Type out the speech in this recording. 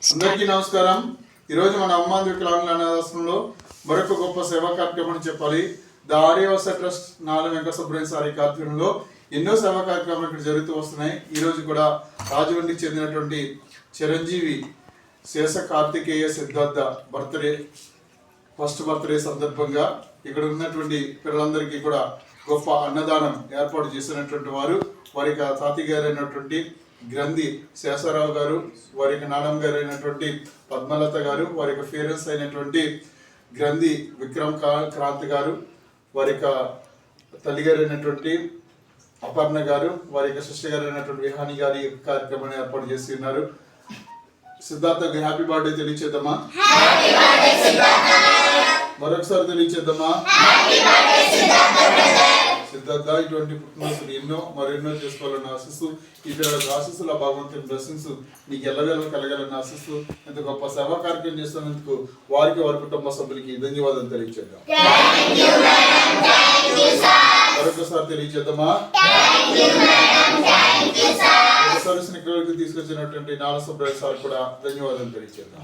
అందరికీ నమస్కారం. ఈరోజు మన అమ్మాంధ్ర వికలాంగుల అనాథాశ్రమంలో మరొక గొప్ప సేవా కార్యక్రమం చెప్పాలి. ద ఆర్యవస ట్రస్ట్ నాలుగు వెంకట సుబ్రహ్మణ్య సారి ఆధ్వర్యంలో ఎన్నో సేవా కార్యక్రమాలు ఇక్కడ జరుగుతూ వస్తున్నాయి. ఈరోజు కూడా రాజమండ్రికి చెందినటువంటి చిరంజీవి శేష కార్తికేయ సిద్ధార్థ ఫస్ట్ బర్త్డే సందర్భంగా ఇక్కడ ఉన్నటువంటి పిల్లలందరికీ కూడా గొప్ప అన్నదానం ఏర్పాటు చేసినటువంటి వారి తాతయ్య గారు అయినటువంటి గ్రంథి శేషారావు గారు, వారి యొక్క నానమ్మ గారు అయినటువంటి పద్మలత గారు, వారి యొక్క పేరెంట్స్ అయినటువంటి గ్రంథి విక్రమ్ క్రాంతి గారు, వారి యొక్క తల్లిగారు అయినటువంటి అపర్ణ గారు, వారి యొక్క సిస్టర్ గారు అయినటువంటి విహాని గారి కార్యక్రమాన్ని ఏర్పాటు చేసి ఉన్నారు. సిద్ధార్థకి హ్యాపీ బర్త్డే తెలియచేద్దామా? మరొకసారి తెలియచేద్దామా? సిద్ధార్థ, ఇటువంటి పుట్టినరోజులు మరెన్నో చేసుకోవాలని ఆశిస్తూ ఈ పిల్లలకు ఆశిస్తులు, ఆ భగవంతుని బ్లెస్సింగ్స్ నీకు ఎల్లవేళ కలగాలని ఆశిస్తూ ఇంత గొప్ప సేవా కార్యక్రమం చేస్తున్నందుకు వారికి వారి కుటుంబ సభ్యులకి ధన్యవాదాలు తెలియచేద్దాం. మరొకసారి తెలియచేద్దామా? సర్వీస్ ఇక్కడికి తీసుకొచ్చినటువంటి నాల సుబ్రహ్మణ్య సార్ కూడా ధన్యవాదాలు తెలియచేద్దాం.